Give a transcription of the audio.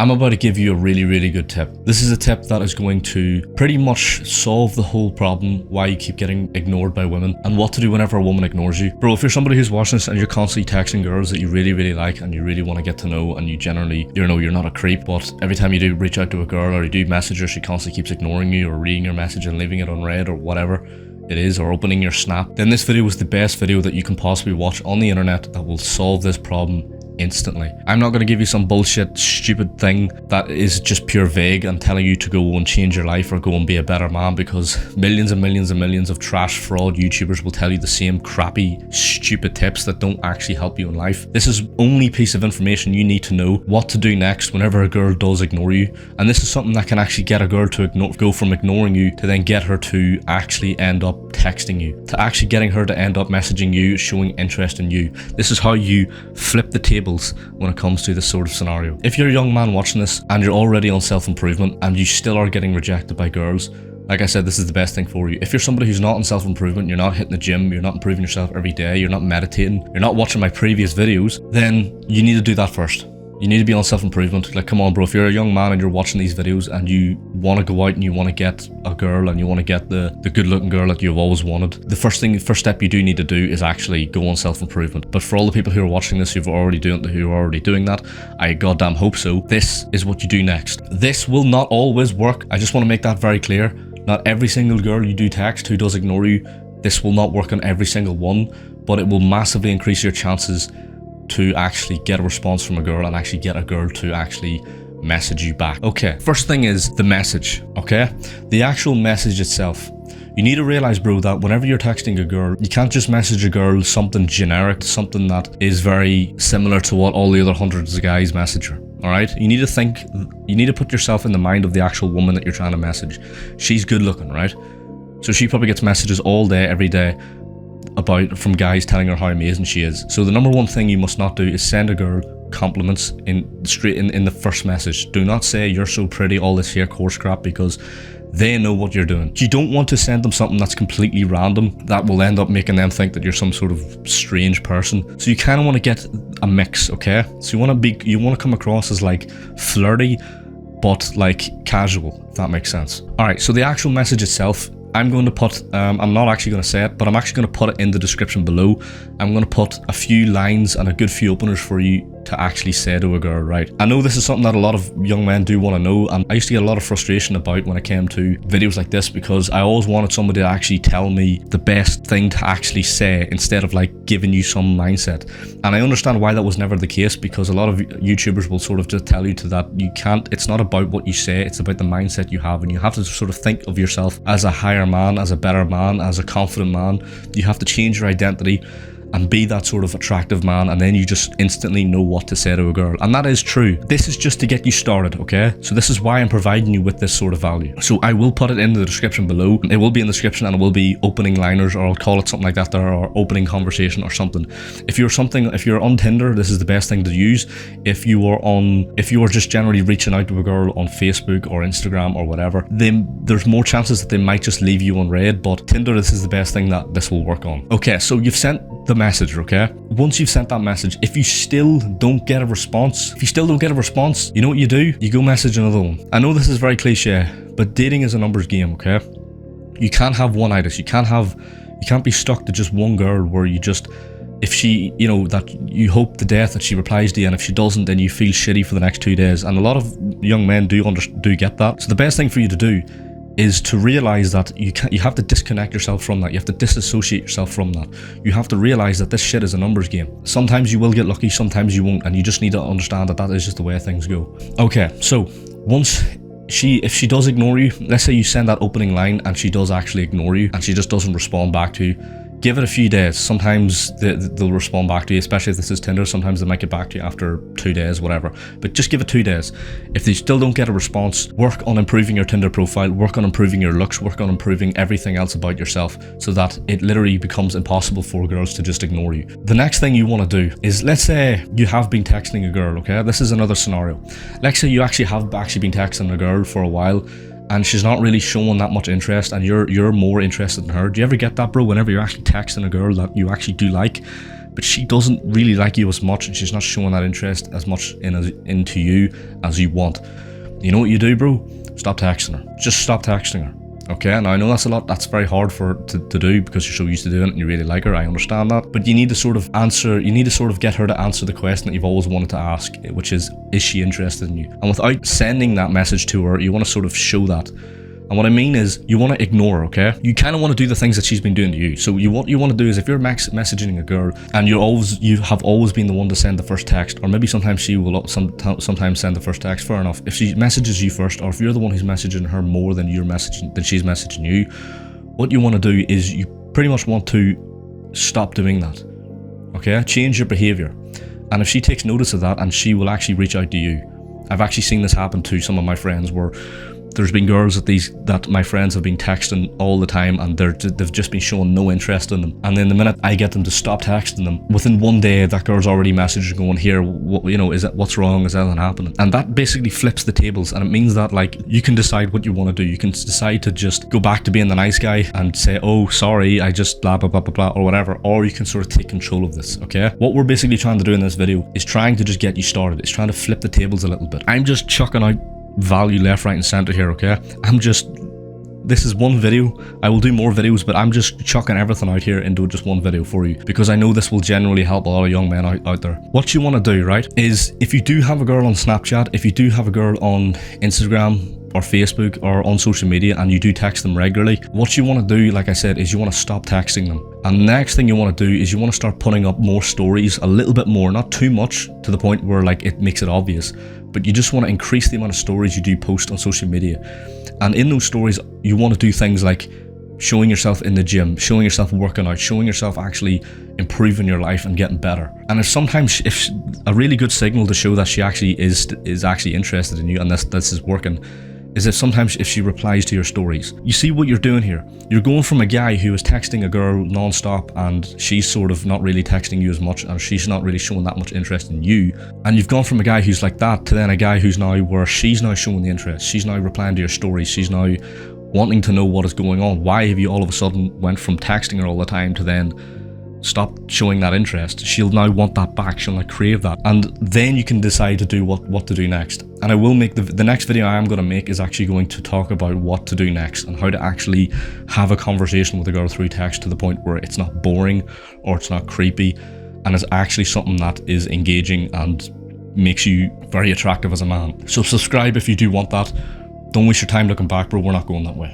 I'm about to give you a really good tip. This is a tip that is going to pretty much solve the whole problem why you keep getting ignored by women and what to do whenever a woman ignores you. Bro, if you're somebody who's watching this and you're constantly texting girls that you really like and you really want to get to know, and you generally, you're not a creep, but every time you do reach out to a girl or you do message her, she constantly keeps ignoring you or reading your message and leaving it unread or whatever it is, or opening your snap, then this video is the best video that you can possibly watch on the internet that will solve this problem instantly. I'm not going to give you some bullshit stupid thing that is just pure vague and telling you to go and change your life or go and be a better man, because millions and millions of trash fraud YouTubers will tell you the same crappy stupid tips that don't actually help you in life. This is only piece of information you need to know what to do next whenever a girl does ignore you, and this is something that can actually get a girl to go from ignoring you to then get her to actually end up texting you, to actually getting her to end up messaging you, showing interest in you. This is how you flip the table when it comes to this sort of scenario. If you're a young man watching this and you're already on self-improvement and you still are getting rejected by girls, like I said, this is the best thing for you. If you're somebody who's not in self-improvement, you're not hitting the gym, you're not improving yourself every day, you're not meditating, you're not watching my previous videos, then you need to do that first. You need to be on self-improvement. Like, come on, bro, if you're a young man and you're watching these videos and you want to go out and you want to get a girl and you want to get the good-looking girl that you've always wanted, the first step you do need to do is actually go on self-improvement. But for all the people who are watching this who are already doing that, I goddamn hope so. This is what you do next. This will not always work. I just want to make that very clear. Not every single girl you do text who does ignore you, this will not work on every single one, but it will massively increase your chances to actually get a response from a girl and actually get a girl to actually message you back. Okay, first thing is the message, okay? The actual message itself. You need to realize, bro, that whenever you're texting a girl, you can't just message a girl something generic, something that is very similar to what all the other hundreds of guys message her. All right, you need to put yourself in the mind of the actual woman that you're trying to message. She's good looking, right? So she probably gets messages all day, every day, from guys telling her how amazing she is. So the number one thing you must not do is send a girl compliments straight in the first message. Do not say you're so pretty, all this here course crap, because they know what you're doing. You don't want to send them something that's completely random that will end up making them think that you're some sort of strange person. So you kind of want to get a mix, okay? So you want to come across as like flirty but like casual, if that makes sense. All right, so the actual message itself, I'm going to put, I'm not actually going to say it, but I'm actually going to put it in the description below. I'm going to put a few lines and a good few openers for you to actually say to a girl, right? I know this is something that a lot of young men do want to know, and I used to get a lot of frustration about when it came to videos like this, because I always wanted somebody to actually tell me the best thing to actually say instead of like giving you some mindset. And I understand why that was never the case, because a lot of YouTubers will sort of just tell you it's not about what you say, it's about the mindset you have, and you have to sort of think of yourself as a higher man, as a better man, as a confident man. You have to change your identity and be that sort of attractive man, and then you just instantly know what to say to a girl. And that is true. This is just to get you started, okay? So this is why I'm providing you with this sort of value. So I will put it in the description below. It will be in the description, and it will be opening liners, or I'll call it something like that there, or opening conversation or something. If you're on Tinder, this is the best thing to use. If you are just generally reaching out to a girl on Facebook or Instagram or whatever, then there's more chances that they might just leave you unread. But Tinder, this is the best thing that this will work on. Okay, so you've sent the message, okay? Once you've sent that message, if you still don't get a response, you know what you do? You go message another one. I know this is very cliche, but dating is a numbers game, okay? You can't have one-itis. You can't be stuck to just one girl where you just, if she, that you hope to death that she replies to you, and if she doesn't, then you feel shitty for the next 2 days. And a lot of young men do get that. So the best thing for you to do is to realize that you have to disconnect yourself from that. You have to disassociate yourself from that. You have to realize that this shit is a numbers game. Sometimes you will get lucky, sometimes you won't, and you just need to understand that is just the way things go. Okay, so if she does ignore you, let's say you send that opening line and she does actually ignore you and she just doesn't respond back to you, give it a few days. Sometimes they'll respond back to you, especially if this is Tinder. Sometimes they might get back to you after 2 days, whatever. But just give it 2 days. If they still don't get a response, work on improving your Tinder profile, work on improving your looks, work on improving everything else about yourself, so that it literally becomes impossible for girls to just ignore you. The next thing you want to do is, let's say you have been texting a girl, okay? This is another scenario. Let's say you have been texting a girl for a while, and she's not really showing that much interest, and you're more interested in her. Do you ever get that, bro, whenever you're actually texting a girl that you actually do like, but she doesn't really like you as much, and she's not showing that interest as much into you as you want. You know what you do, bro? Stop texting her. Just stop texting her. Okay, now I know that's very hard for her to do because you're so used to doing it and you really like her. I understand that, but you need to sort of get her to answer the question that you've always wanted to ask, which is she interested in you? And without sending that message to her, you want to sort of show that. And what I mean is, you want to ignore her, okay? You kind of want to do the things that she's been doing to you. So what you want to do is, if you're messaging a girl and you have always been the one to send the first text, or maybe sometimes she will sometimes send the first text, fair enough. If she messages you first, or if you're the one who's messaging her more than she's messaging you, what you want to do is you pretty much want to stop doing that, okay? Change your behavior. And if she takes notice of that, and she will actually reach out to you. I've actually seen this happen to some of my friends, where there's been girls that my friends have been texting all the time, and they've just been showing no interest in them. And then the minute I get them to stop texting them, within one day that girl's already messaging going, here, what's wrong? Is anything happening? And that basically flips the tables, and it means that, like, you can decide what you want to do. You can decide to just go back to being the nice guy and say, oh, sorry, I just blah blah blah blah blah, or whatever, or you can sort of take control of this. Okay, what we're basically trying to do in this video is trying to just get you started. It's trying to flip the tables a little bit. I'm just chucking out value left, right and center here, okay? This is one video. I will do more videos, but I'm just chucking everything out here into just one video for you, because I know this will generally help a lot of young men out there. What you want to do, right, is if you do have a girl on Snapchat, if you do have a girl on Instagram or Facebook or on social media, and you do text them regularly, what you want to do, like I said, is you want to stop texting them. And the next thing you want to do is you want to start putting up more stories, a little bit more, not too much to the point where like it makes it obvious, but you just want to increase the amount of stories you do post on social media. And in those stories, you want to do things like showing yourself in the gym, showing yourself working out, showing yourself actually improving your life and getting better. And if a really good signal to show that she actually is actually interested in you, and this is working, is if she replies to your stories. You see what you're doing here? You're going from a guy who is texting a girl non-stop, and she's sort of not really texting you as much, and she's not really showing that much interest in you. And you've gone from a guy who's like that to then a guy who's now where she's now showing the interest. She's now replying to your stories. She's now wanting to know what is going on. Why have you all of a sudden went from texting her all the time to then stop showing that interest? She'll now want that back. She'll now crave that, and then you can decide to do what to do next. And I will make the next video I am going to make is actually going to talk about what to do next and how to actually have a conversation with a girl through text to the point where it's not boring or it's not creepy, and it's actually something that is engaging and makes you very attractive as a man. So subscribe if you do want that. Don't waste your time looking back, bro. We're not going that way.